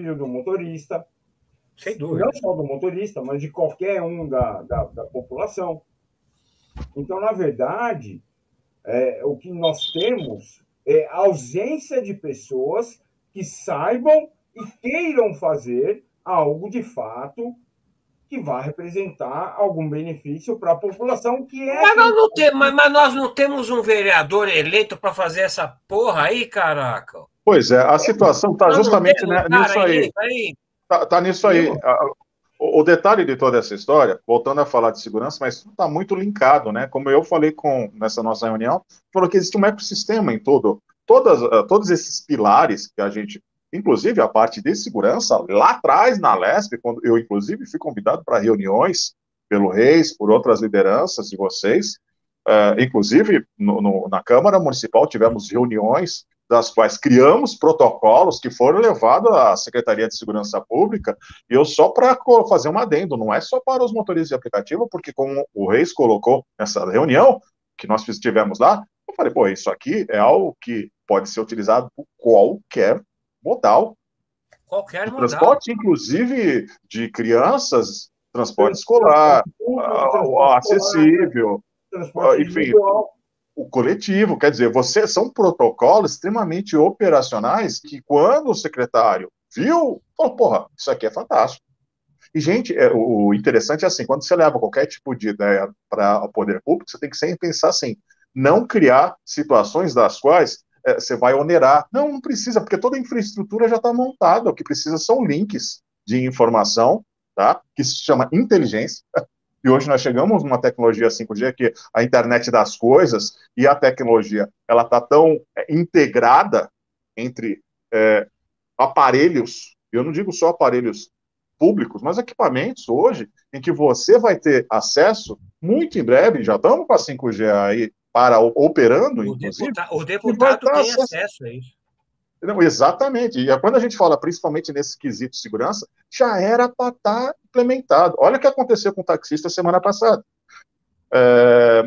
filho do motorista, sem dúvida. Não só do motorista, mas de qualquer um da população. Então, na verdade, o que nós temos é a ausência de pessoas que saibam e queiram fazer algo de fato que vai representar algum benefício para a população, que é... Mas nós não temos um vereador eleito para fazer essa porra aí, caraca. Pois é, a situação está justamente nisso aí. Está nisso aí. O detalhe de toda essa história, voltando a falar de segurança, mas está muito linkado, né? Como eu falei nessa nossa reunião, falou que existe um ecossistema em todos esses pilares que a gente, inclusive a parte de segurança, lá atrás na Lesp, quando eu, inclusive, fui convidado para reuniões pelo Reis, por outras lideranças de vocês, inclusive na Câmara Municipal tivemos reuniões das quais criamos protocolos que foram levados à Secretaria de Segurança Pública, e eu só para fazer um adendo, não é só para os motoristas de aplicativo, porque como o Reis colocou nessa reunião que nós tivemos lá, eu falei, pô, isso aqui é algo que pode ser utilizado por qualquer modal. Qualquer modal. Transporte, inclusive, de crianças, transporte escolar, acessível, enfim, o coletivo, quer dizer, são protocolos extremamente operacionais que quando o secretário viu, falou, porra, isso aqui é fantástico. E, gente, o interessante é assim, quando você leva qualquer tipo de ideia para o poder público, você tem que sempre pensar assim, não criar situações das quais você vai onerar. Não precisa, porque toda a infraestrutura já está montada, o que precisa são links de informação, tá? Que se chama inteligência. E hoje nós chegamos numa tecnologia 5G que a internet das coisas e a tecnologia, ela está tão integrada entre aparelhos, eu não digo só aparelhos públicos, mas equipamentos hoje, em que você vai ter acesso, muito em breve, já estamos com a 5G aí operando, inclusive. O deputado tem acesso a isso. Não, exatamente. E quando a gente fala, principalmente nesse quesito de segurança, já era para estar implementado. Olha o que aconteceu com o taxista semana passada.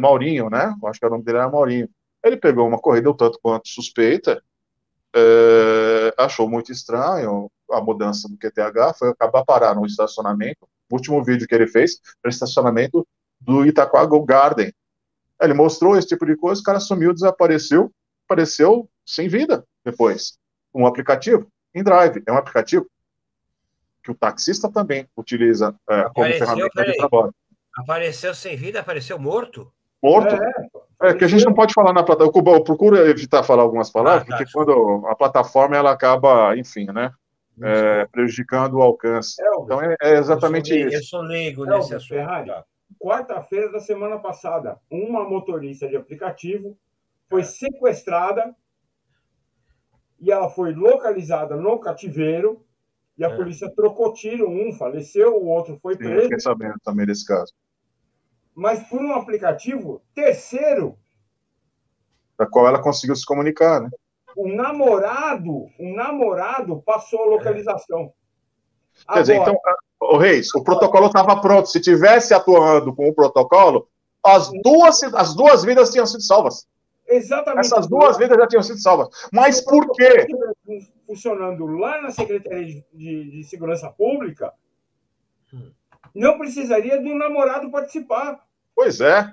Maurinho, né? Acho que o nome dele era Maurinho. Ele pegou uma corrida um tanto quanto suspeita, achou muito estranho a mudança do QTH, foi acabar parar no estacionamento. O último vídeo que ele fez era o estacionamento do Itaquá Garden. Ele mostrou esse tipo de coisa, o cara sumiu, desapareceu, apareceu sem vida depois. Um aplicativo, InDrive, é um aplicativo que o taxista também utiliza como ferramenta de trabalho. Apareceu sem vida, apareceu morto? Morto. Que a gente não pode falar na plataforma. Eu procuro evitar falar algumas palavras, porque quando a plataforma ela acaba, enfim, né, prejudicando o alcance. Então é exatamente isso. Eu sou leigo nesse assunto. Ferrari, quarta-feira da semana passada, uma motorista de aplicativo foi sequestrada e ela foi localizada no cativeiro e a polícia trocou tiro, um faleceu, o outro foi preso. Fiquei sabendo também desse caso. Mas por um aplicativo terceiro. Da qual ela conseguiu se comunicar, né? O namorado passou a localização. Quer dizer, então, Reis, o protocolo estava pronto. Se tivesse atuando com o protocolo, as duas vidas tinham sido salvas. Exatamente. Essas duas vidas já tinham sido salvas. Mas por quê? Funcionando lá na Secretaria de Segurança Pública, não precisaria de um namorado participar. Pois é.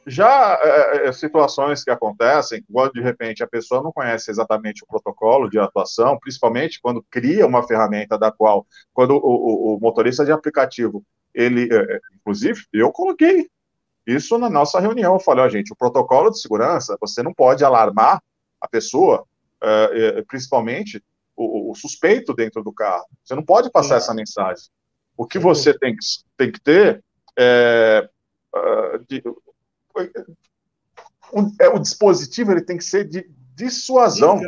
Já situações que acontecem, quando de repente a pessoa não conhece exatamente o protocolo de atuação, principalmente quando cria uma ferramenta da qual, quando o motorista de aplicativo, ele, inclusive, eu coloquei isso na nossa reunião, eu falei, gente, o protocolo de segurança, você não pode alarmar a pessoa, principalmente o suspeito dentro do carro, você não pode passar essa mensagem. O que você tem que ter o dispositivo ele tem que ser de dissuasão.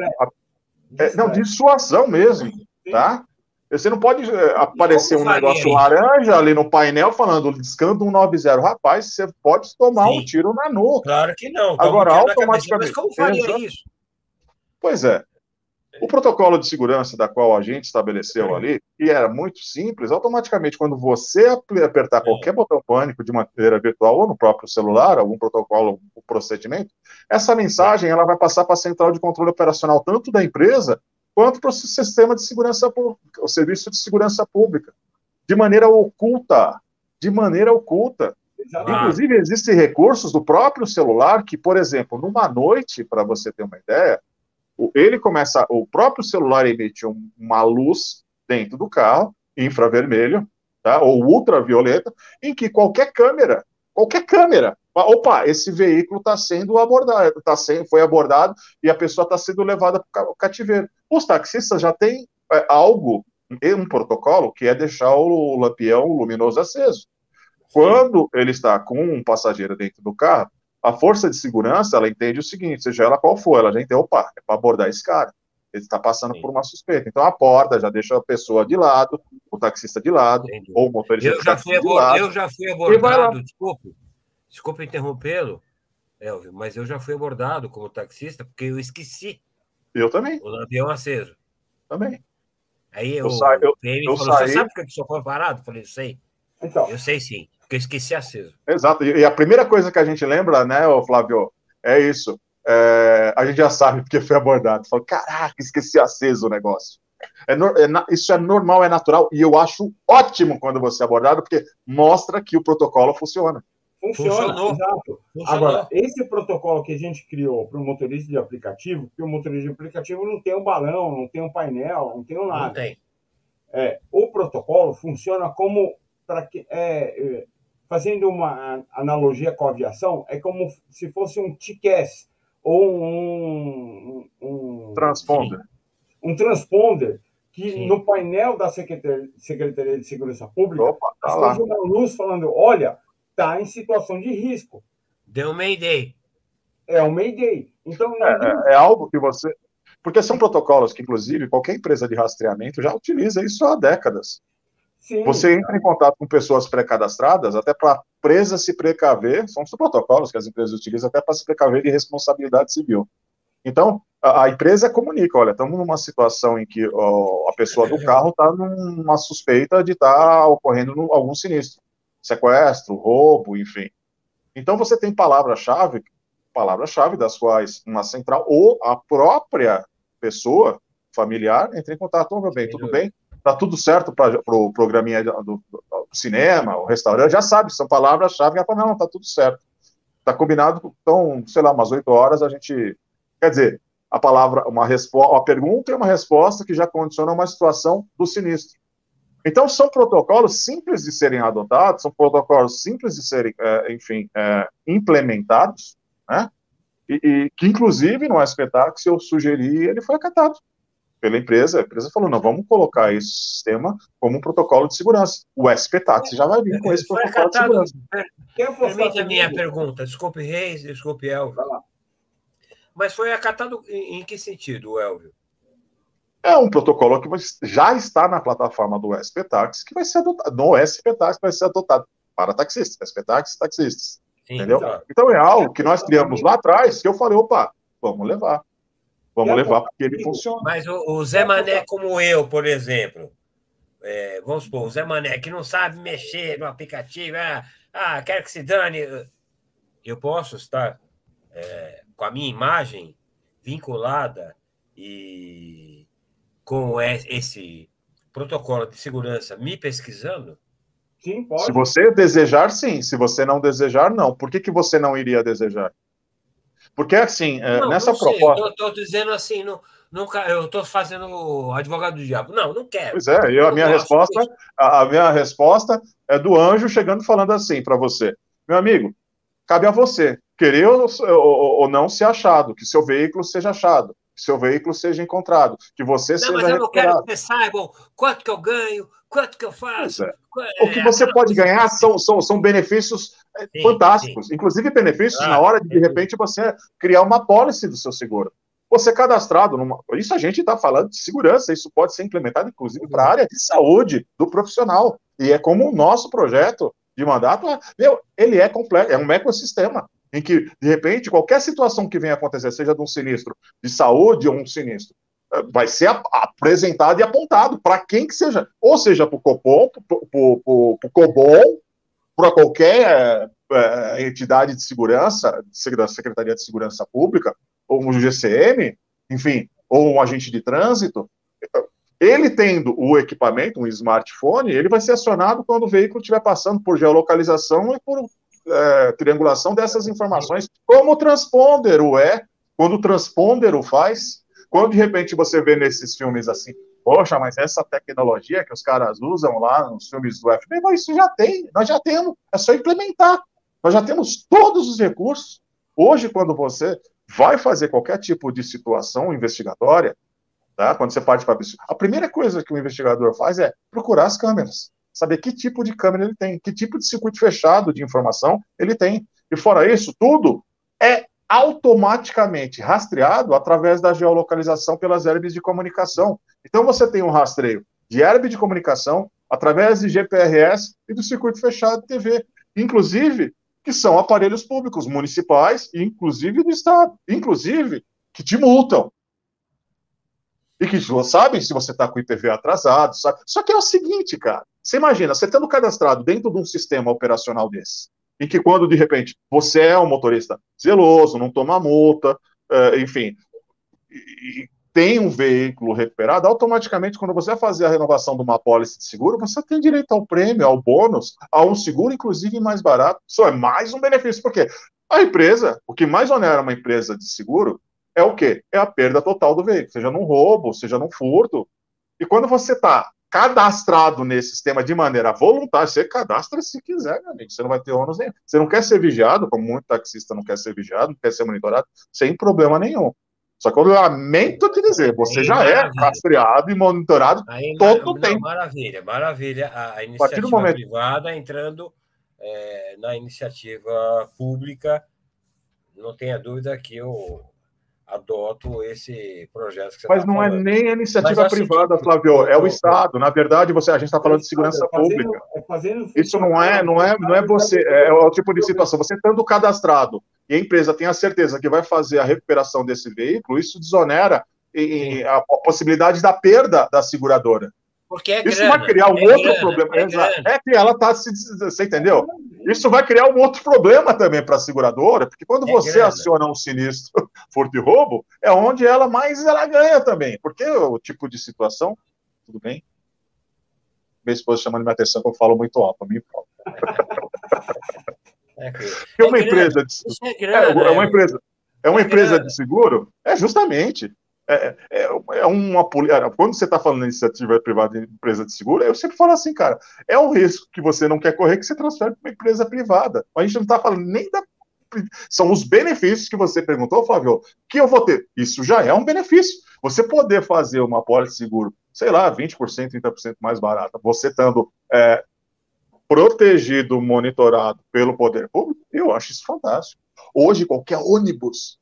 Não, dissuasão mesmo, tá? Você não pode aparecer um negócio laranja ali no painel falando descando 190. Rapaz, você pode tomar um tiro na nuca. Claro que não. Agora, automaticamente... Mas como faria isso? Pois é. O protocolo de segurança da qual a gente estabeleceu ali, que era muito simples, automaticamente, quando você apertar qualquer botão pânico de maneira virtual ou no próprio celular, algum protocolo, um procedimento, essa mensagem ela vai passar para a central de controle operacional tanto da empresa quanto para o sistema de segurança pública, o serviço de segurança pública, de maneira oculta, de maneira oculta. Inclusive, existem recursos do próprio celular que, por exemplo, numa noite, para você ter uma ideia, o próprio celular emite uma luz dentro do carro, infravermelho, tá? Ou ultravioleta, em que qualquer câmera, opa, esse veículo está sendo abordado, foi abordado e a pessoa está sendo levada para o cativeiro. Os taxistas já têm algo, um protocolo, que é deixar o lampião luminoso aceso. Quando ele está com um passageiro dentro do carro, a força de segurança, ela entende o seguinte, seja ela qual for, ela já entende, opa, é para abordar esse cara. Ele está passando por uma suspeita. Então, aborda, já deixa a pessoa de lado, o taxista de lado, ou o motorista de lado. Eu já fui abordado, desculpa interrompê-lo, Elvio, mas eu já fui abordado como taxista porque eu esqueci. Eu também. O lampião aceso. Também. Aí o PM falou, saí... você sabe por que o senhor foi parado? Eu falei, eu sei. Então. Eu sei sim, porque eu esqueci aceso. Exato, e a primeira coisa que a gente lembra, né, Flávio, é isso. A gente já sabe porque foi abordado. Fala, caraca, esqueci aceso o negócio. Isso é normal, é natural, e eu acho ótimo quando você é abordado, porque mostra que o protocolo funciona. Funcionou. Exato. Funcionou. Agora, esse protocolo que a gente criou para o motorista de aplicativo, porque o motorista de aplicativo não tem um balão, não tem um painel, não tem nada. Não tem. O protocolo funciona como, fazendo uma analogia com a aviação, é como se fosse um TCAS, ou um transponder. Um transponder que no painel da Secretaria de Segurança Pública esteja uma luz falando, olha, está em situação de risco. Deu um Mayday. É um Mayday. Então, é algo que você... Porque são protocolos que, inclusive, qualquer empresa de rastreamento já utiliza isso há décadas. Sim, você entra em contato com pessoas pré-cadastradas, até para a empresa se precaver, são os protocolos que as empresas utilizam até para se precaver de responsabilidade civil. Então, a empresa comunica, olha, estamos numa situação em que a pessoa do carro está numa suspeita de estar ocorrendo algum sinistro, sequestro, roubo, enfim. Então, você tem palavra-chave das quais uma central ou a própria pessoa familiar entra em contato, meu bem, tudo bem? Tá tudo certo para o programinha do cinema, o restaurante, já sabe, são palavras-chave, não, tá tudo certo. Tá combinado, então, sei lá, umas 8 horas a gente... Quer dizer, a palavra, uma pergunta e uma resposta que já condiciona uma situação do sinistro. Então, são protocolos simples de serem adotados, são protocolos simples de serem, implementados, né? E que, inclusive, no SPTaxi, eu sugeri, ele foi acatado pela empresa. A empresa falou, não, vamos colocar esse sistema como um protocolo de segurança. O SPTaxi já vai vir com esse protocolo de segurança. Permite a minha pergunta. Desculpe, Reis, desculpe, Elvio. Mas foi acatado em que sentido, Elvio? É um protocolo que já está na plataforma do SPTaxi, que vai ser adotado, no SPTaxi vai ser adotado para taxistas, SPTaxi, taxistas. Sim, entendeu? Tá. Então é algo que nós criamos lá atrás, que eu falei, opa, vamos levar. Vamos levar, porque ele funciona. Mas o Zé Mané como eu, por exemplo, vamos supor, o Zé Mané, que não sabe mexer no aplicativo, quero que se dane. Eu posso estar com a minha imagem vinculada e com esse protocolo de segurança me pesquisando? Sim, pode. Se você desejar, sim. Se você não desejar, não. Por que você não iria desejar? Porque, assim, nessa proposta... Eu estou dizendo assim, eu estou fazendo advogado do diabo. Não quero. Pois é, a minha resposta é do anjo chegando falando assim para você. Meu amigo, cabe a você querer ou não ser achado, que seu veículo seja achado, que seu veículo seja encontrado, que você seja recuperado. Mas eu não quero que vocês saibam quanto que eu ganho, quanto que eu faço. O que você pode ganhar são benefícios fantásticos, sim. Inclusive benefícios na hora de repente, você criar uma pólice do seu seguro. Você cadastrado Isso a gente está falando de segurança, isso pode ser implementado, inclusive, para a área de saúde do profissional. E é como o nosso projeto de mandato, ele é completo, é um ecossistema, em que, de repente, qualquer situação que venha acontecer, seja de um sinistro de saúde ou um sinistro, vai ser apresentado e apontado para quem que seja, ou seja, para o Copom, para o Cobol, para qualquer entidade de segurança, da Secretaria de Segurança Pública, ou um GCM, enfim, ou um agente de trânsito, ele tendo o equipamento, um smartphone, ele vai ser acionado quando o veículo estiver passando por geolocalização e por triangulação dessas informações, como o transponder o é, quando o transponder o faz, quando de repente você vê nesses filmes assim, poxa, mas essa tecnologia que os caras usam lá nos filmes do FBI, isso já tem, nós já temos, é só implementar. Nós já temos todos os recursos. Hoje, quando você vai fazer qualquer tipo de situação investigatória, tá? Quando você parte para a primeira coisa que o investigador faz é procurar as câmeras, saber que tipo de câmera ele tem, que tipo de circuito fechado de informação ele tem. E fora isso, tudo é automaticamente rastreado através da geolocalização pelas herbes de comunicação. Então você tem um rastreio de herbe de comunicação através de GPRS e do circuito fechado de TV, inclusive que são aparelhos públicos, municipais, e inclusive do Estado, inclusive que te multam. E que sabem se você está com o IPVA atrasado, sabe? Só que é o seguinte, cara, você imagina, você estando cadastrado dentro de um sistema operacional desse, em que quando, de repente, você é um motorista zeloso, não toma multa, enfim, e tem um veículo recuperado, automaticamente, quando você vai fazer a renovação de uma apólice de seguro, você tem direito ao prêmio, ao bônus, a um seguro, inclusive, mais barato. Isso é mais um benefício, porque a empresa, o que mais onera uma empresa de seguro é o quê? É a perda total do veículo, seja num roubo, seja num furto. E quando você está cadastrado nesse sistema de maneira voluntária, você cadastra se quiser, meu amigo, você não vai ter ônus nenhum. Você não quer ser vigiado, como muito taxista não quer ser vigiado, não quer ser monitorado, sem problema nenhum. Só que eu lamento te dizer, você já é rastreado e monitorado todo o tempo. Maravilha, maravilha. A iniciativa privada entrando na iniciativa pública, não tenha dúvida que eu adoto esse projeto que você Mas não é nem a iniciativa privada, Flávio, é o Estado. Na verdade, a gente está falando de segurança pública. Isso não é você, é o tipo de situação. Você estando cadastrado e a empresa tem a certeza que vai fazer a recuperação desse veículo, isso desonera a possibilidade da perda da seguradora. Porque é isso vai criar um outro problema. É que ela está você entendeu? Isso vai criar um outro problema também para a seguradora, porque quando você aciona um sinistro furto e roubo, é onde ela ganha também. Porque o tipo de situação, tudo bem? Minha esposa chamando minha atenção que eu falo muito alto, me importa. Porque uma empresa de seguro, uma empresa de seguro, justamente. Quando você está falando de iniciativa privada de empresa de seguro, eu sempre falo assim, cara, é um risco que você não quer correr que você transfere para uma empresa privada. A gente não está falando nem da. São os benefícios que você perguntou, Flávio, que eu vou ter. Isso já é um benefício. Você poder fazer uma pólice de seguro, sei lá, 20%, 30% mais barata, você estando protegido, monitorado pelo poder público, eu acho isso fantástico. Hoje, qualquer ônibus,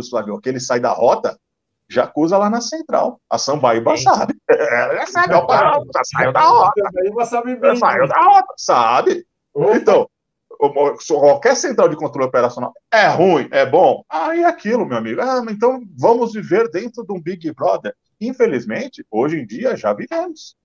Flávio, que ele sai da rota, já acusa lá na central. A Sambaíba sabe. Já saiu da rota. Saiu da rota, sabe? Então, qualquer central de controle operacional é ruim, é bom? É aquilo, meu amigo. Então vamos viver dentro de um Big Brother. Infelizmente, hoje em dia, já vivemos.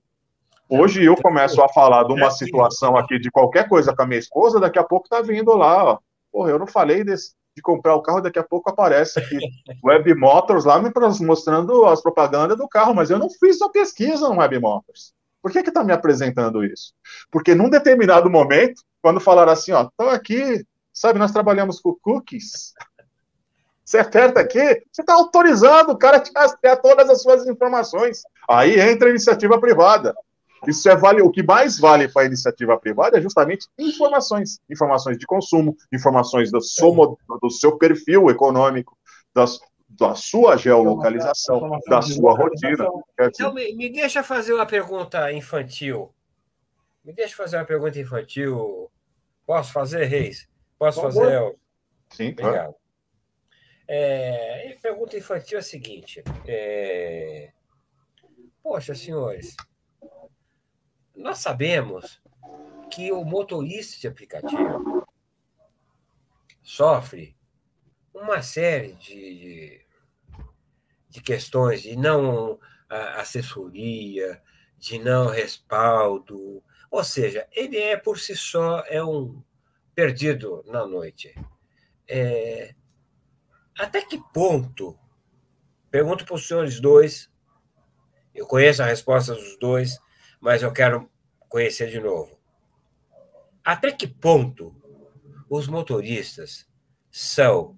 Hoje eu começo a falar de uma situação aqui de qualquer coisa com a minha esposa, daqui a pouco tá vindo lá, ó. Porra, eu não falei de comprar o carro, daqui a pouco aparece aqui Web Motors lá me mostrando as propagandas do carro, mas eu não fiz a pesquisa no Web Motors. Por que está me apresentando isso? Porque num determinado momento, quando falaram assim, ó, tô aqui, sabe, nós trabalhamos com cookies, você aperta aqui, você está autorizando o cara a te rastrear todas as suas informações. Aí entra a iniciativa privada. Isso o que mais vale para a iniciativa privada é justamente informações de consumo, informações do seu perfil econômico, da sua geolocalização, da sua rotina. Então, me deixa fazer uma pergunta infantil. Posso fazer, Reis? Posso fazer, El? Sim, obrigado. Pergunta infantil é a seguinte. Poxa, senhores, nós sabemos que o motorista de aplicativo sofre uma série de questões de não assessoria, de não respaldo. Ou seja, ele por si só um perdido na noite. Até que ponto Pergunto para os senhores dois, eu conheço a resposta dos dois, mas eu quero conhecer de novo. Até que ponto os motoristas são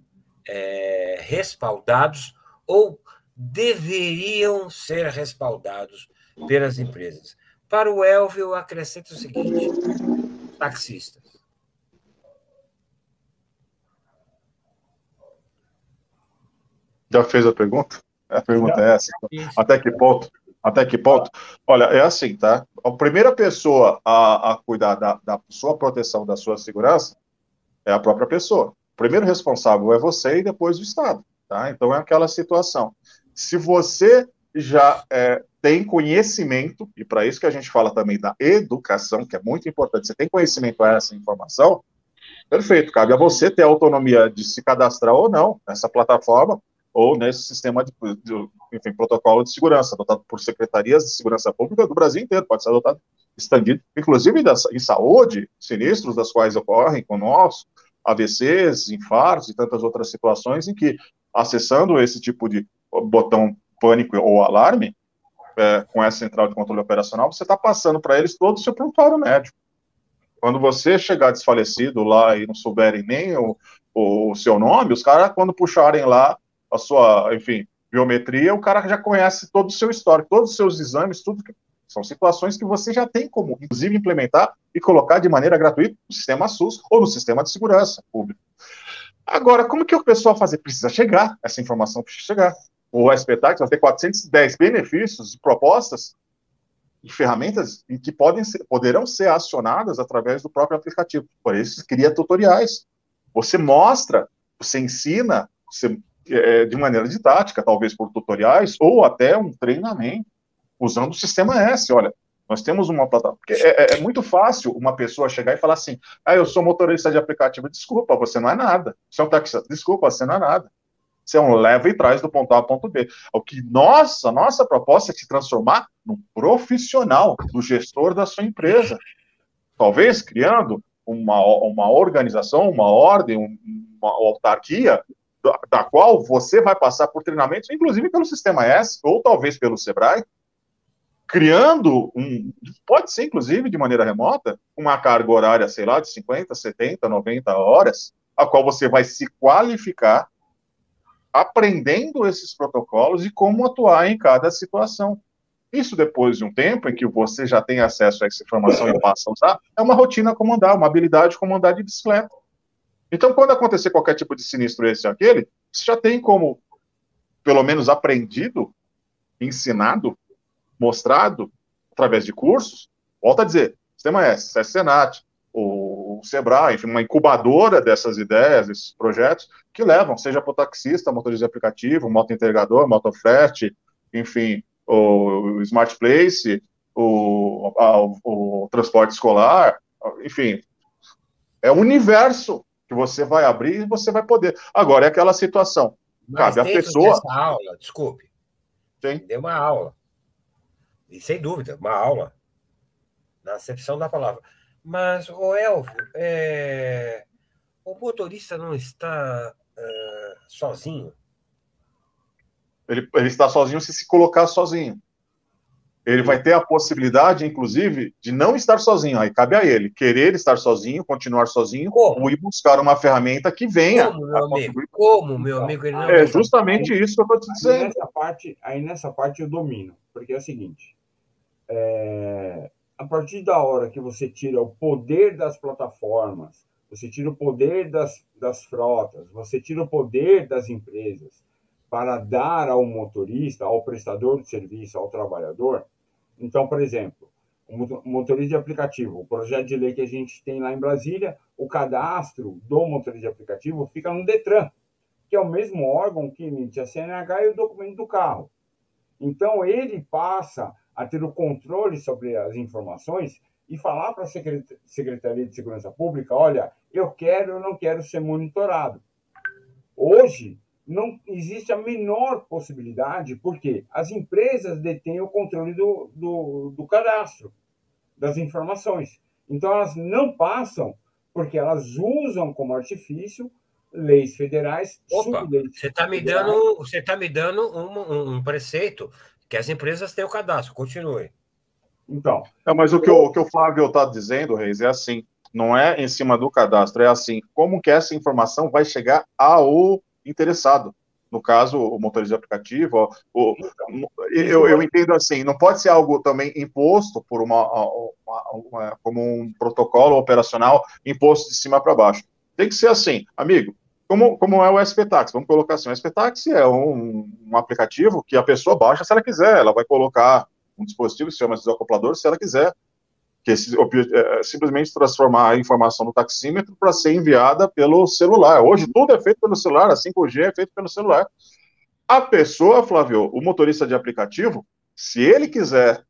respaldados ou deveriam ser respaldados pelas empresas? Para o Elvio, eu acrescento o seguinte: taxistas. Já fez a pergunta? A pergunta é essa. Até que ponto? Até que ponto? Olha, é assim, tá? A primeira pessoa a cuidar da sua proteção, da sua segurança, é a própria pessoa. O primeiro responsável é você e depois o Estado, tá? Então é aquela situação. Se você já tem conhecimento, e para isso que a gente fala também da educação, que é muito importante, você tem conhecimento dessa informação, perfeito, cabe a você ter a autonomia de se cadastrar ou não nessa plataforma ou nesse sistema de enfim, protocolo de segurança, adotado por secretarias de segurança pública do Brasil inteiro, pode ser adotado, estendido, inclusive em saúde, sinistros das quais ocorrem conosco, AVCs, infartos e tantas outras situações em que, acessando esse tipo de botão pânico ou alarme, com essa central de controle operacional, você está passando para eles todo o seu prontuário médico. Quando você chegar desfalecido lá e não souberem nem o seu nome, os caras, quando puxarem lá a sua, enfim, biometria, o cara já conhece todo o seu histórico, todos os seus exames, tudo. São situações que você já tem como, inclusive, implementar e colocar de maneira gratuita no sistema SUS ou no sistema de segurança pública. Agora, como que o pessoal fazer? Precisa chegar, essa informação precisa chegar. O SPTAC vai ter 410 benefícios e propostas e ferramentas que poderão ser acionadas através do próprio aplicativo. Por isso, cria tutoriais. Você mostra, você ensina, de maneira didática, talvez por tutoriais, ou até um treinamento, usando o sistema S. Olha, nós temos uma plataforma. Porque é muito fácil uma pessoa chegar e falar assim: eu sou motorista de aplicativo. Desculpa, você não é nada. Você é um taxista. Desculpa, você não é nada. Você é um leva e traz do ponto A ao ponto B. O que a nossa proposta é te transformar num profissional, do gestor da sua empresa. Talvez criando uma organização, uma ordem, uma autarquia, da qual você vai passar por treinamentos, inclusive pelo Sistema S, ou talvez pelo Sebrae, criando pode ser inclusive de maneira remota, uma carga horária, sei lá, de 50, 70, 90 horas, a qual você vai se qualificar aprendendo esses protocolos e como atuar em cada situação. Isso, depois de um tempo em que você já tem acesso a essa informação e passa a usar, é uma rotina a comandar, uma habilidade como andar de bicicleta. Então, quando acontecer qualquer tipo de sinistro esse ou aquele, você já tem como, pelo menos, aprendido, ensinado, mostrado, através de cursos. Volto a dizer, Sistema S, Senat, o Sebrae, enfim, uma incubadora dessas ideias, desses projetos, que levam, seja para o taxista, motorista de aplicativo, moto-entregador, motofrete, enfim, o Smart Place, o transporte escolar, enfim, é um universo que você vai abrir e você vai poder. Agora, é aquela situação, mas cabe à pessoa... dessa aula, desculpe, Sim. deu uma aula, e sem dúvida, uma aula, na acepção da palavra. Mas, Elvio, o motorista não está sozinho? Ele está sozinho se colocar sozinho. Ele vai ter a possibilidade, inclusive, de não estar sozinho. Aí cabe a ele querer estar sozinho, continuar sozinho, ou ir buscar uma ferramenta que venha. Como, meu amigo? Ele não é justamente isso que eu estou te dizendo. Aí nessa parte eu domino. Porque é o seguinte, a partir da hora que você tira o poder das plataformas, você tira o poder das frotas, você tira o poder das empresas para dar ao motorista, ao prestador de serviço, ao trabalhador. Então, por exemplo, o motorista de aplicativo, o projeto de lei que a gente tem lá em Brasília, o cadastro do motorista de aplicativo fica no Detran, que é o mesmo órgão que emite a CNH e o documento do carro. Então, ele passa a ter o controle sobre as informações e falar para a Secretaria de Segurança Pública: olha, eu quero ou não quero ser monitorado. Hoje, não existe a menor possibilidade, porque as empresas detêm o controle do cadastro, das informações. Então, elas não passam, porque elas usam como artifício leis federais, subleis. Você está me dando um preceito que as empresas têm o cadastro. Continue. Então. Mas o que o Flávio está dizendo, Reis, é assim. Não é em cima do cadastro, é assim. Como que essa informação vai chegar ao interessado? No caso, o motorista de aplicativo, eu entendo assim, não pode ser algo também imposto por como um protocolo operacional imposto de cima para baixo. Tem que ser assim, amigo, como é o SP-Táxi, vamos colocar assim, o SP-Táxi é um aplicativo que a pessoa baixa se ela quiser, ela vai colocar um dispositivo que se chama desacoplador se ela quiser, que é simplesmente transformar a informação no taxímetro para ser enviada pelo celular. Hoje tudo é feito pelo celular, a 5G é feito pelo celular. A pessoa, Flávio, o motorista de aplicativo, se ele quiser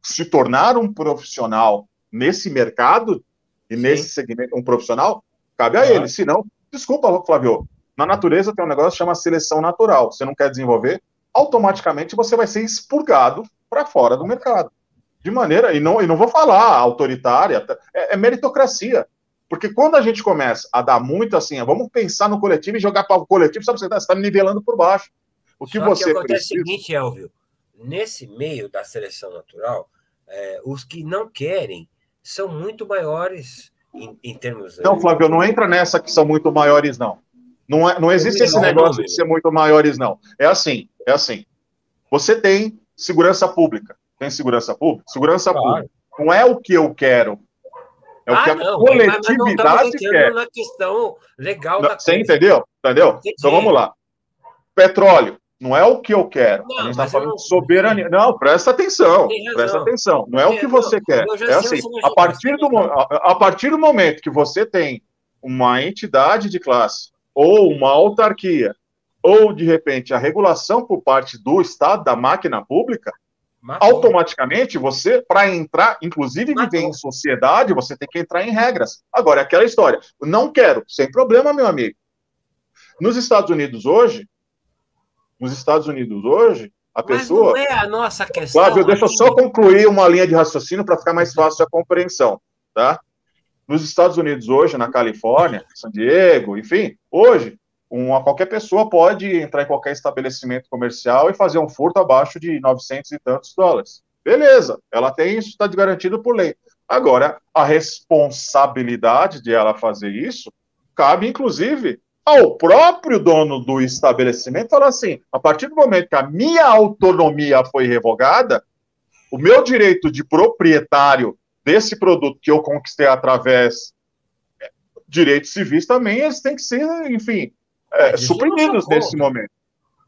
se tornar um profissional nesse mercado e nesse segmento, um profissional, cabe a ele. Se não, desculpa, Flávio, na natureza tem um negócio que chama seleção natural. Você não quer desenvolver, automaticamente você vai ser expurgado para fora do mercado. De maneira, e não vou falar autoritária, é meritocracia. Porque quando a gente começa a dar muito assim, vamos pensar no coletivo e jogar para o coletivo, sabe, você está me nivelando por baixo. O que você acontece é o seguinte, Elvio, nesse meio da seleção natural, os que não querem são muito maiores em termos... Não, Flávio, não entra nessa que são muito maiores, não. Não existe esse negócio de ser muito maiores, não. É assim. Você tem segurança pública. Tem segurança pública? Segurança pública. Não é o que eu quero. É o que a coletividade quer. Na questão legal da você entendeu? Então vamos lá. Petróleo. Não é o que eu quero. A gente está falando de soberania. Não, presta atenção. Presta atenção. Não é o que você quer. É assim. A partir do momento que você tem uma entidade de classe ou uma autarquia ou, de repente, a regulação por parte do Estado, da máquina pública, automaticamente você, para entrar, inclusive viver em sociedade, você tem que entrar em regras. Agora, é aquela história. Não quero, sem problema, meu amigo. Nos Estados Unidos hoje, a pessoa... Mas não é a nossa questão... Flávio, deixa eu só concluir uma linha de raciocínio para ficar mais fácil a compreensão, tá? Nos Estados Unidos hoje, na Califórnia, San Diego, enfim, hoje, qualquer pessoa pode entrar em qualquer estabelecimento comercial e fazer um furto abaixo de 900 e tantos dólares. Beleza, ela tem isso, está garantido por lei. Agora, a responsabilidade de ela fazer isso cabe, inclusive, ao próprio dono do estabelecimento falar assim, a partir do momento que a minha autonomia foi revogada, o meu direito de proprietário desse produto que eu conquistei através de direitos civis também, eles têm que ser, enfim, suprimidos nesse momento.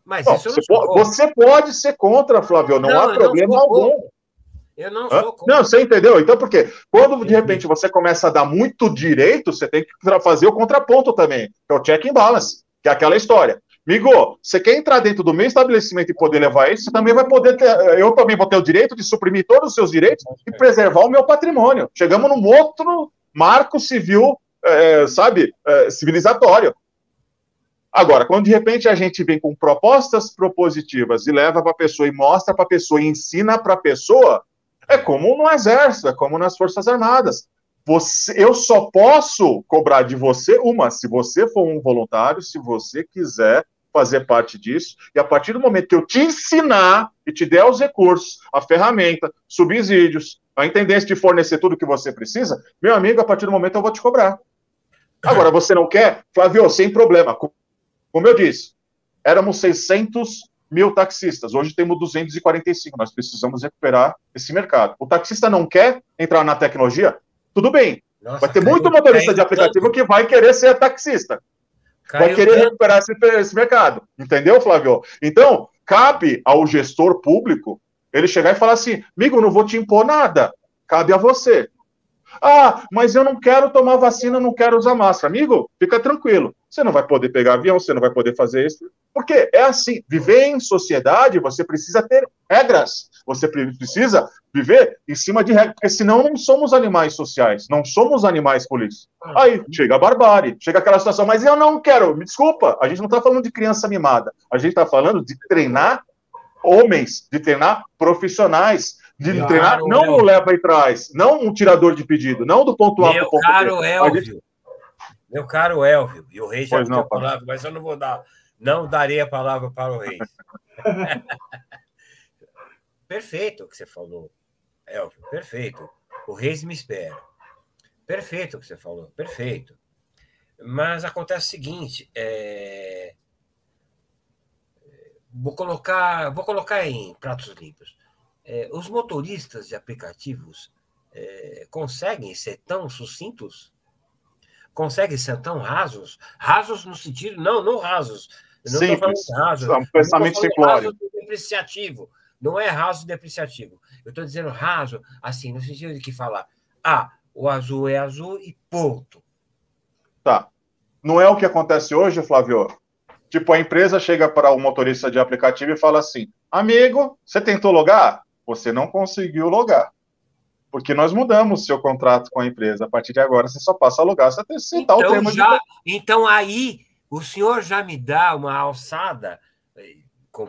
Mas não, você pode ser contra, Flávio, não há problema algum. Eu não sou contra. Não, você entendeu? Então, por quê? Quando, de repente, você começa a dar muito direito, você tem que fazer o contraponto também, que é o check and balance, que é aquela história. Migo, você quer entrar dentro do meu estabelecimento e poder levar isso, você também vai poder ter, eu também vou ter o direito de suprimir todos os seus direitos e preservar o meu patrimônio. Chegamos num outro marco civil, civilizatório. Agora, quando de repente a gente vem com propostas propositivas e leva para a pessoa e mostra para a pessoa e ensina para a pessoa, é como no Exército, é como nas Forças Armadas. Eu só posso cobrar de você se você for um voluntário, se você quiser fazer parte disso, e a partir do momento que eu te ensinar e te der os recursos, a ferramenta, subsídios, a intendência de fornecer tudo que você precisa, meu amigo, a partir do momento eu vou te cobrar. Agora, você não quer? Flávio, sem problema. Como eu disse, éramos 600 mil taxistas, hoje temos 245, nós precisamos recuperar esse mercado. O taxista não quer entrar na tecnologia? Tudo bem. Nossa, vai ter muito motorista de aplicativo que vai querer ser taxista. Vai querer recuperar esse mercado. Entendeu, Flávio? Então, cabe ao gestor público ele chegar e falar assim, amigo, não vou te impor nada. Cabe a você. Ah, mas eu não quero tomar vacina, não quero usar máscara. Amigo, fica tranquilo. Você não vai poder pegar avião, você não vai poder fazer isso. Porque é assim, viver em sociedade, você precisa ter regras. Você precisa viver em cima de regras, porque senão não somos animais sociais, não somos animais políticos. Aí chega a barbárie, chega aquela situação, mas eu não quero, me desculpa, a gente não está falando de criança mimada, a gente está falando de treinar homens, de treinar profissionais, de treinar não o leva e traz, não um tirador de pedido, não do ponto A para o ponto B. Meu caro Elvio, e o Reis já Pois não, pediu a palavra, mas eu não vou dar, não darei a palavra para o Reis. Perfeito o que você falou, Elvio, perfeito. O Reis me espera. Perfeito o que você falou, perfeito. Mas acontece o seguinte, vou colocar em pratos limpos. Os motoristas de aplicativos conseguem ser tão sucintos? Conseguem ser tão rasos? Rasos no sentido... Não rasos. Eu não estou falando de rasos. Um pensamento simplório. Raso depreciativo. Não é raso depreciativo. Eu estou dizendo raso, assim, no sentido de que falar, o azul é azul e ponto. Tá. Não é o que acontece hoje, Flávio? Tipo, a empresa chega para o motorista de aplicativo e fala assim, amigo, você tentou logar? Você não conseguiu logar. Porque nós mudamos o seu contrato com a empresa. A partir de agora, você só passa a logar. Você tem que citar o termo Então, aí, o senhor já me dá uma alçada, com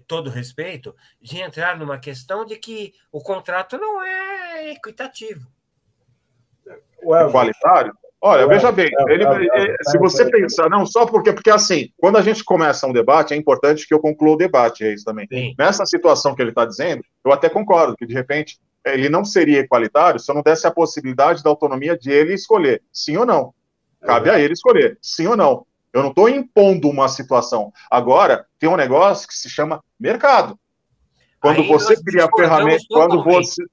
todo respeito, de entrar numa questão de que o contrato não é equitativo. Igualitário? Olha, veja bem, se você pensar, não, só porque assim, quando a gente começa um debate, é importante que eu conclua o debate, é isso também. Sim. Nessa situação que ele está dizendo, eu até concordo que, de repente, ele não seria equalitário se eu não desse a possibilidade da autonomia de ele escolher, sim ou não. Cabe a ele escolher, sim ou não. Eu não estou impondo uma situação. Agora, tem um negócio que se chama mercado. Quando você cria a ferramenta, quando você...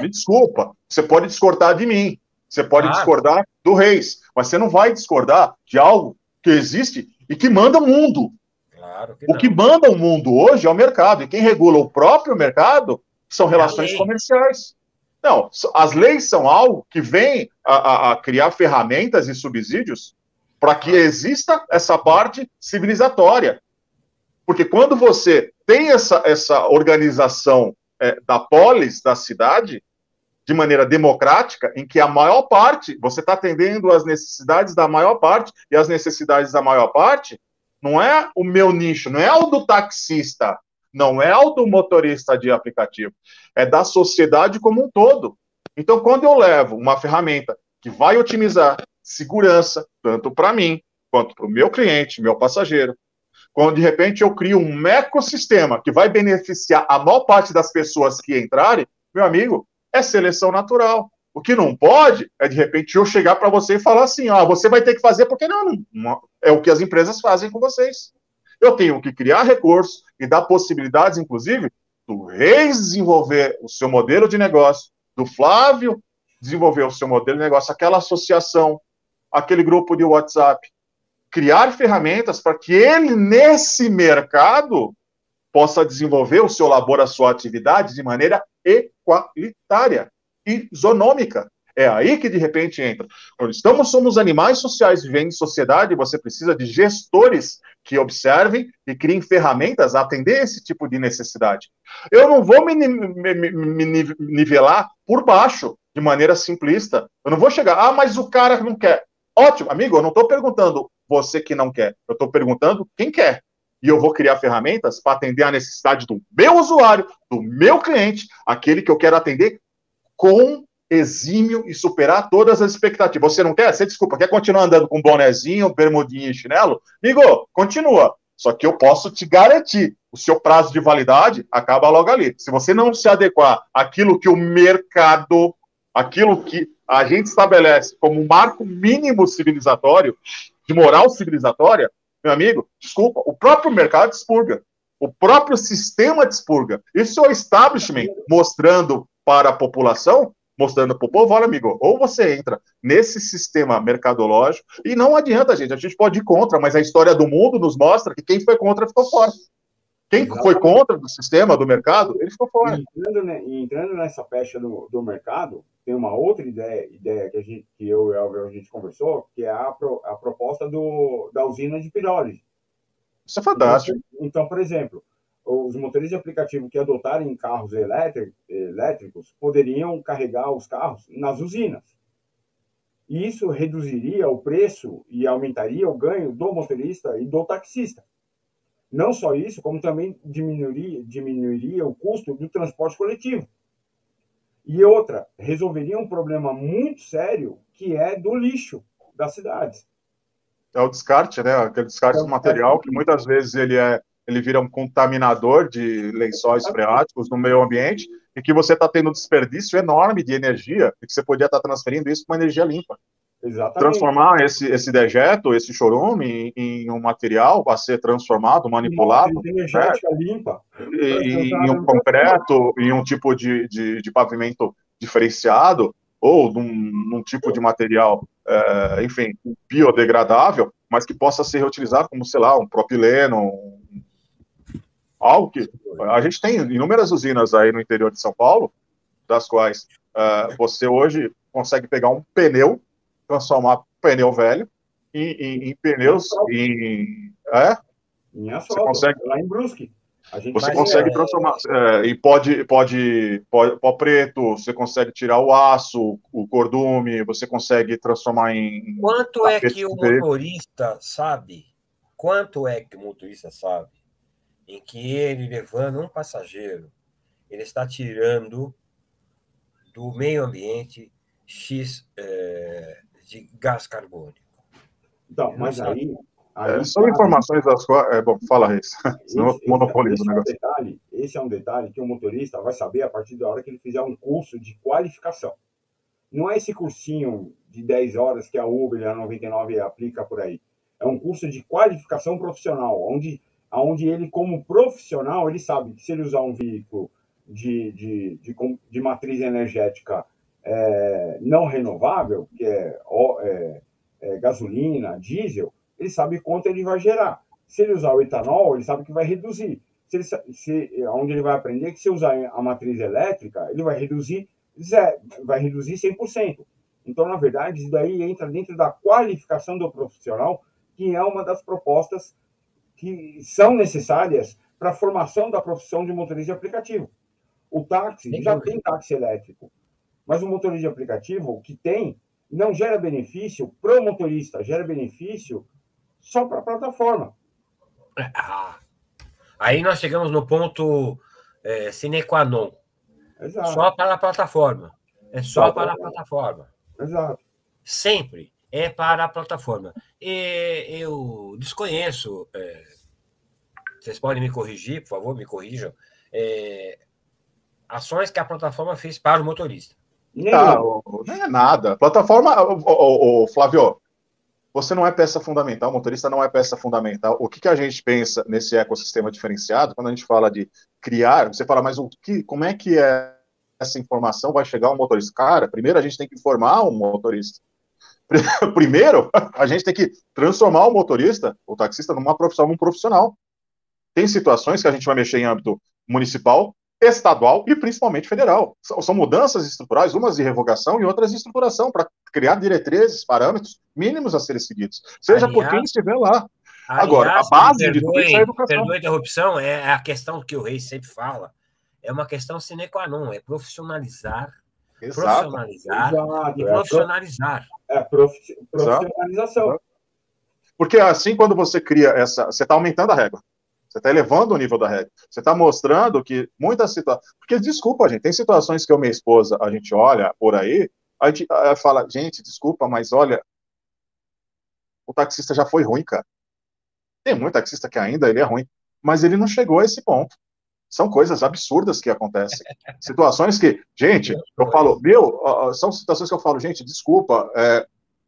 me desculpa, você pode discordar de mim. Você pode discordar do Reis, mas você não vai discordar de algo que existe e que manda o mundo. Claro que o que manda o mundo hoje é o mercado, e quem regula o próprio mercado são relações comerciais. Não, as leis são algo que vem a criar ferramentas e subsídios para que exista essa parte civilizatória. Porque quando você tem essa organização da polis, da cidade, de maneira democrática, em que a maior parte, você está atendendo às necessidades da maior parte, e as necessidades da maior parte não é o meu nicho, não é o do taxista, não é o do motorista de aplicativo, é da sociedade como um todo. Então, quando eu levo uma ferramenta que vai otimizar segurança, tanto para mim, quanto para o meu cliente, meu passageiro, quando de repente eu crio um ecossistema que vai beneficiar a maior parte das pessoas que entrarem, meu amigo, é seleção natural. O que não pode é, de repente, eu chegar para você e falar assim, você vai ter que fazer, porque não é o que as empresas fazem com vocês. Eu tenho que criar recursos e dar possibilidades, inclusive, do Reis desenvolver o seu modelo de negócio, do Flávio desenvolver o seu modelo de negócio, aquela associação, aquele grupo de WhatsApp, criar ferramentas para que ele, nesse mercado, possa desenvolver o seu labor, a sua atividade de maneira equalitária, isonômica. É aí que, de repente, entra. Quando somos animais sociais vivendo em sociedade, você precisa de gestores que observem e criem ferramentas a atender esse tipo de necessidade. Eu não vou me nivelar por baixo, de maneira simplista. Eu não vou chegar, mas o cara não quer. Ótimo, amigo, eu não estou perguntando você que não quer. Eu estou perguntando quem quer. E eu vou criar ferramentas para atender a necessidade do meu usuário, do meu cliente, aquele que eu quero atender com exímio e superar todas as expectativas. Você não quer? Você desculpa, quer continuar andando com bonezinho, bermudinha e chinelo? Amigo, continua. Só que eu posso te garantir, o seu prazo de validade acaba logo ali. Se você não se adequar àquilo que o mercado, aquilo que a gente estabelece como marco mínimo civilizatório, de moral civilizatória, meu amigo, desculpa, o próprio mercado expurga. O próprio sistema expurga. Isso é o establishment mostrando para a população, mostrando para o povo, olha, amigo, ou você entra nesse sistema mercadológico, e não adianta, gente, a gente pode ir contra, mas a história do mundo nos mostra que quem foi contra ficou fora. Quem foi contra do sistema, do mercado, ele ficou fora. Entrando nessa pecha do mercado, tem uma outra ideia que eu e o Elvio a gente conversou, que é a proposta da usina de pirólise. Isso é fantástico. Então, por exemplo, os motoristas de aplicativo que adotarem carros elétricos poderiam carregar os carros nas usinas. E isso reduziria o preço e aumentaria o ganho do motorista e do taxista. Não só isso, como também diminuiria o custo do transporte coletivo. E outra, resolveria um problema muito sério, que é do lixo. das cidades. É o descarte, né? Aquele descarte do material que muitas vezes ele vira um contaminador de lençóis freáticos no meio ambiente e que você está tendo um desperdício enorme de energia e que você podia estar transferindo isso para uma energia limpa. Exatamente. Transformar esse dejeto, esse chorume, em um material a ser transformado, manipulado, energética limpa, em um concreto, em um tipo de pavimento diferenciado, ou num tipo de material, enfim, biodegradável, mas que possa ser reutilizado como, sei lá, um propileno, algo que... A gente tem inúmeras usinas aí no interior de São Paulo, das quais você hoje consegue pegar um pneu, transformar pneu velho em pneus em asfalto, você consegue, lá em Brusque. Você consegue transformar em pó preto, você consegue tirar o aço, o cordume, você consegue transformar em... Quanto é que o motorista sabe? Quanto é que o motorista sabe em que ele, levando um passageiro, ele está tirando do meio ambiente X de gás carbônico? Então, mas aí são informações das quais... bom, fala, Reis. Senão monopoliza o negócio. Esse é um detalhe que o motorista vai saber a partir da hora que ele fizer um curso de qualificação. Não é esse cursinho de 10 horas que a Uber e a 99 aplica por aí. É um curso de qualificação profissional, onde ele, como profissional, ele sabe que se ele usar um veículo de matriz energética não renovável, que é gasolina, diesel, ele sabe quanto ele vai gerar. Se ele usar o etanol, ele sabe que vai reduzir. Onde ele vai aprender que se usar a matriz elétrica, ele vai reduzir 100%. Então, na verdade, isso daí entra dentro da qualificação do profissional, que é uma das propostas que são necessárias para a formação da profissão de motorista de aplicativo. O táxi, já tem táxi elétrico, mas o motorista de aplicativo, que tem, não gera benefício para o motorista, gera benefício só para a plataforma. Aí nós chegamos no ponto sine qua non. Exato. Só para a plataforma. É só para a plataforma. Exato. Sempre é para a plataforma. E eu desconheço, vocês podem me corrigir, por favor, me corrijam, ações que a plataforma fez para o motorista. Não é nada. Plataforma, Flávio, você não é peça fundamental, o motorista não é peça fundamental. O que a gente pensa nesse ecossistema diferenciado, quando a gente fala de criar, você fala, mas como é que essa informação vai chegar ao motorista? Cara, primeiro a gente tem que informar o motorista. Primeiro, a gente tem que transformar o motorista, o taxista, num profissional. Tem situações que a gente vai mexer em âmbito municipal, estadual e principalmente federal. São mudanças estruturais, umas de revogação e outras de estruturação, para criar diretrizes, parâmetros mínimos a serem seguidos. Seja por quem estiver lá. Agora, a base de tudo isso é a educação. Perdoe a interrupção, é a questão que o Reis sempre fala. É uma questão sine qua non, é profissionalizar. Exato. Profissionalizar e profissionalizar. Profissionalização. Exato. Porque assim, quando você cria você está aumentando a régua. Você está elevando o nível da régua. Você está mostrando que muitas situações... Porque, desculpa, gente, tem situações que eu e minha esposa, a gente olha por aí, a gente fala, gente, desculpa, mas olha, o taxista já foi ruim, cara. Tem muito taxista que ainda ele é ruim, mas ele não chegou a esse ponto. São coisas absurdas que acontecem. Situações que, gente, eu falo, são situações que eu falo, gente, desculpa,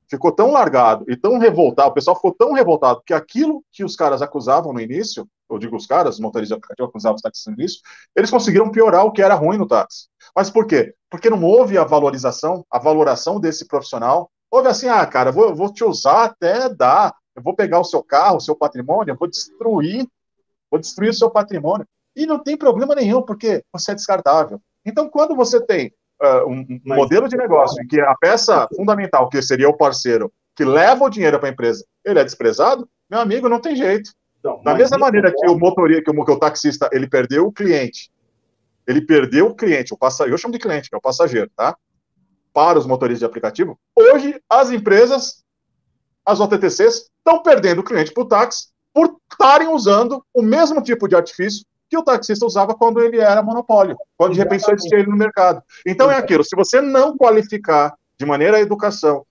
ficou tão largado e tão revoltado, o pessoal ficou tão revoltado que aquilo que os caras acusavam no início, eu digo os caras, os motoristas de aplicativo acusavam os taxistas no início, eles conseguiram piorar o que era ruim no táxi. Mas por quê? Porque não houve a valoração desse profissional. Houve assim, cara, vou te usar até dar, eu vou pegar o seu carro, o seu patrimônio, eu vou destruir o seu patrimônio. E não tem problema nenhum, porque você é descartável. Então, quando você tem um modelo de negócio em que a peça fundamental, que seria o parceiro, que leva o dinheiro para a empresa, ele é desprezado, meu amigo, não tem jeito. Então, da mesma maneira que o motorista, que o taxista, ele perdeu o cliente, eu chamo de cliente, que é o passageiro, tá? Para os motoristas de aplicativo, hoje as empresas, as OTTCs, estão perdendo o cliente para o táxi por estarem usando o mesmo tipo de artifício que o taxista usava quando ele era monopólio, quando de repente só existia ele no mercado. Então é aquilo, se você não qualificar de maneira a educação,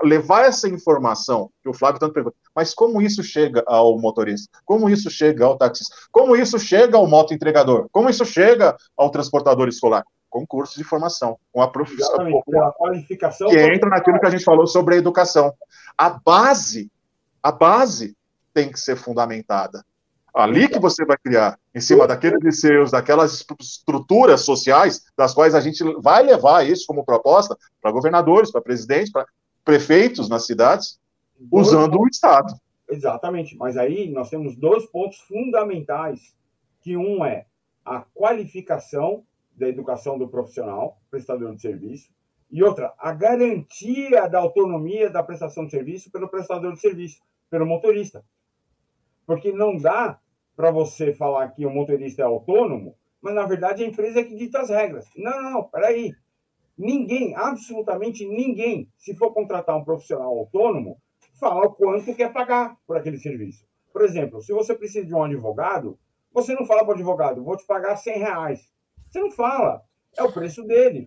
levar essa informação que o Flávio tanto pergunta, mas como isso chega ao motorista? Como isso chega ao taxista? Como isso chega ao motoentregador? Como isso chega ao transportador escolar? Com cursos de formação, com a profissão, com a qualificação, que entra naquilo que a gente falou sobre a educação. A base tem que ser fundamentada. Ali que você vai criar, em cima daqueles liceus, daquelas estruturas sociais, das quais a gente vai levar isso como proposta para governadores, para presidentes, para prefeitos nas cidades, usando o Estado. Exatamente, mas aí nós temos 2 pontos fundamentais, que um é a qualificação da educação do profissional, prestador de serviço, e outra, a garantia da autonomia da prestação de serviço pelo prestador de serviço, pelo motorista. Porque não dá para você falar que o motorista é autônomo, mas, na verdade, a empresa é que dita as regras. Não, peraí. Ninguém, absolutamente ninguém, se for contratar um profissional autônomo, fala o quanto quer pagar por aquele serviço. Por exemplo, se você precisa de um advogado, você não fala para o advogado, vou te pagar R$100. Você não fala. É o preço dele.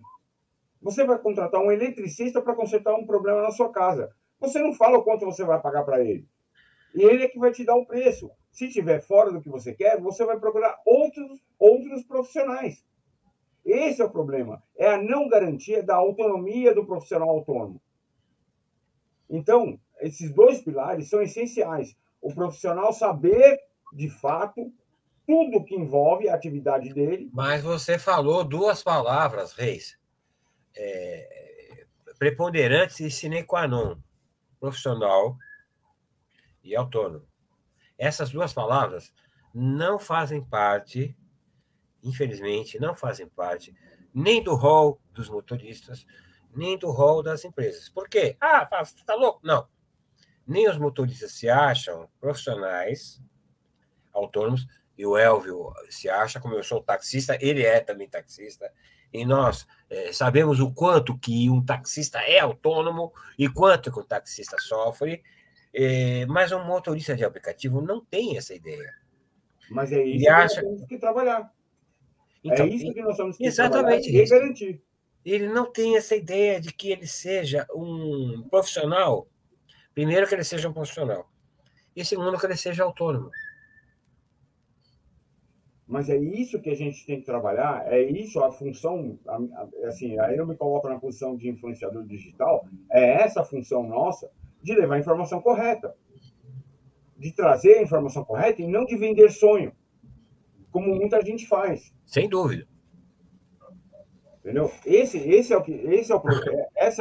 Você vai contratar um eletricista para consertar um problema na sua casa. Você não fala o quanto você vai pagar para ele. E ele é que vai te dar o preço. Se estiver fora do que você quer, você vai procurar outros profissionais. Esse é o problema. É a não garantia da autonomia do profissional autônomo. Então, esses 2 pilares são essenciais. O profissional saber, de fato, tudo que envolve a atividade dele. Mas você falou 2 palavras, Reis. Preponderantes e sine qua non. Profissional e autônomo. Essas 2 palavras não fazem parte, infelizmente, não fazem parte nem do rol dos motoristas, nem do rol das empresas. Por quê? Você está louco? Não. Nem os motoristas se acham profissionais autônomos, e o Elvio se acha, como eu sou taxista, ele é também taxista, e nós sabemos o quanto que um taxista é autônomo e quanto que um taxista sofre, mas um motorista de aplicativo não tem essa ideia. Mas é isso que nós temos que trabalhar. Então, é isso que nós temos que trabalhar e garantir. Ele não tem essa ideia de que ele seja um profissional. Primeiro, que ele seja um profissional. E segundo, que ele seja autônomo. Mas é isso que a gente tem que trabalhar, é isso a função, assim, aí eu me coloco na posição de influenciador digital, é essa a função nossa de levar a informação correta, de trazer a informação correta e não de vender sonho, como muita gente faz. Sem dúvida. Entendeu? Essa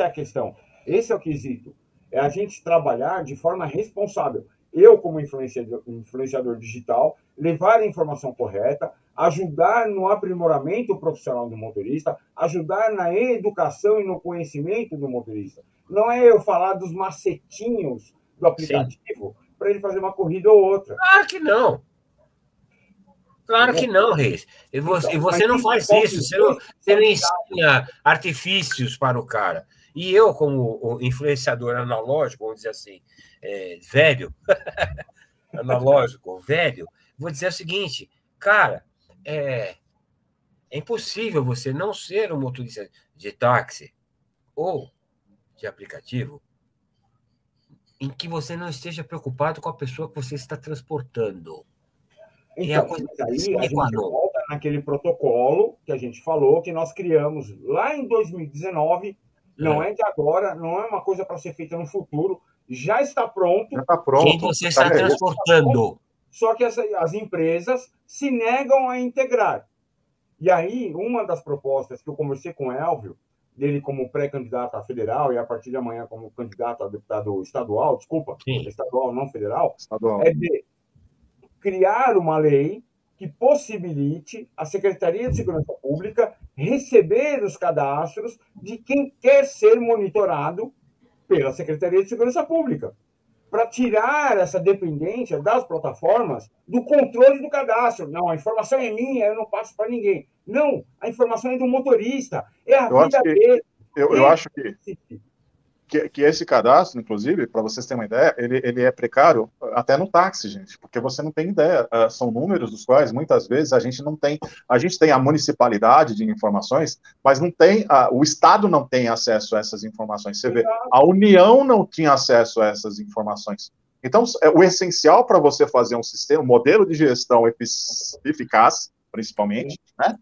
é a questão, esse é o quesito, é a gente trabalhar de forma responsável. Eu, como influenciador digital, levar a informação correta, ajudar no aprimoramento profissional do motorista, ajudar na educação e no conhecimento do motorista. Não é eu falar dos macetinhos do aplicativo para ele fazer uma corrida ou outra. Claro que não. Claro que não, Reis. E você não faz isso, você não ensina artifícios para o cara. E eu, como influenciador analógico, vamos dizer assim, velho, analógico, velho, vou dizer o seguinte, cara, é impossível você não ser um motorista de táxi ou de aplicativo em que você não esteja preocupado com a pessoa que você está transportando. Então, aí a gente volta naquele protocolo que a gente falou, que nós criamos lá em 2019, não é de agora, não é uma coisa para ser feita no futuro, já está pronto. Já está pronto. Quem você está transportando? Só que as empresas se negam a integrar. E aí, uma das propostas que eu conversei com o Elvio, dele como pré-candidato a federal e a partir de amanhã como candidato a deputado estadual, estadual, não federal, é de criar uma lei que possibilite a Secretaria de Segurança Pública receber os cadastros de quem quer ser monitorado pela Secretaria de Segurança Pública, para tirar essa dependência das plataformas do controle do cadastro. Não, a informação é minha, eu não passo para ninguém. Não, a informação é do motorista, é a vida dele. Eu acho que que esse cadastro, inclusive, para vocês terem uma ideia, ele é precário até no táxi, gente, porque você não tem ideia. São números dos quais, muitas vezes, a gente tem a municipalidade de informações, mas não tem, o Estado não tem acesso a essas informações. Você vê, a União não tinha acesso a essas informações. Então, o essencial para você fazer um sistema, um modelo de gestão eficaz, principalmente, né?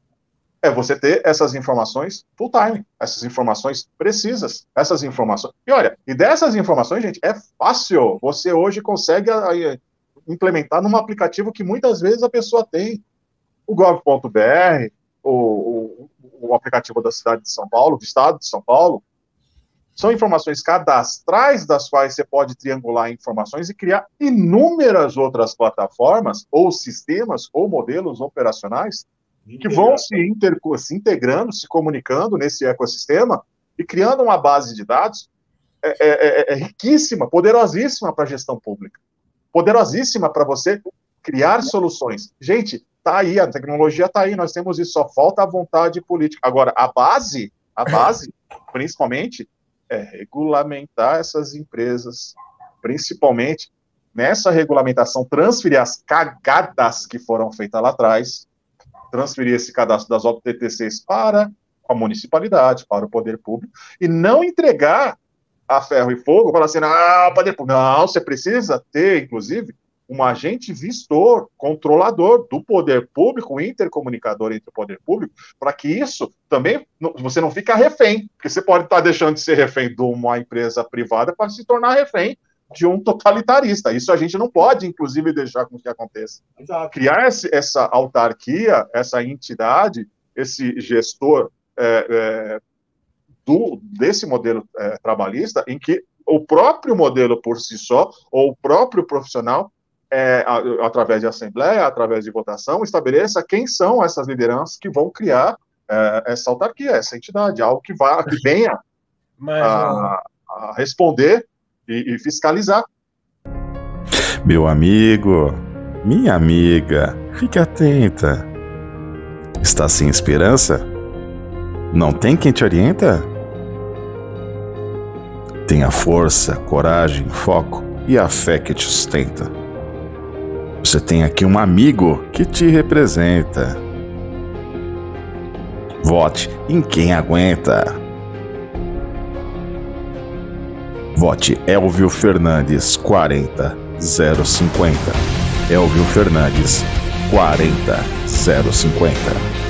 É você ter essas informações full time, essas informações precisas, essas informações. E olha, e dessas informações, gente, é fácil. Você hoje consegue implementar num aplicativo que muitas vezes a pessoa tem. O gov.br, o aplicativo da cidade de São Paulo, do estado de São Paulo, são informações cadastrais das quais você pode triangular informações e criar inúmeras outras plataformas, ou sistemas, ou modelos operacionais que vão se integrando, se comunicando nesse ecossistema e criando uma base de dados riquíssima, poderosíssima para a gestão pública, poderosíssima para você criar soluções. Gente, tá aí, a tecnologia tá aí, nós temos isso, só falta a vontade política. Agora, a base, principalmente, é regulamentar essas empresas, principalmente nessa regulamentação, transferir as cagadas que foram feitas lá atrás, transferir esse cadastro das OPTTCs para a municipalidade, para o poder público, e não entregar a ferro e fogo, falar assim, poder público. Não, você precisa ter, inclusive, um agente vistor, controlador do poder público, intercomunicador entre o poder público, para que isso também, você não fique refém, porque você pode estar deixando de ser refém de uma empresa privada para se tornar refém de um totalitarista. Isso a gente não pode, inclusive, deixar com que aconteça. Exato. Criar essa autarquia, essa entidade, esse gestor desse modelo trabalhista, em que o próprio modelo por si só, ou o próprio profissional, através de assembleia, através de votação, estabeleça quem são essas lideranças que vão criar essa autarquia, essa entidade, algo que venha a responder e fiscalizar. Meu amigo, minha amiga, fique atenta. Está sem esperança? Não tem quem te orienta? Tenha força, coragem, foco e a fé que te sustenta. Você tem aqui um amigo que te representa. Vote em quem aguenta. Vote Elvio Fernandes 40050. Elvio Fernandes 40050.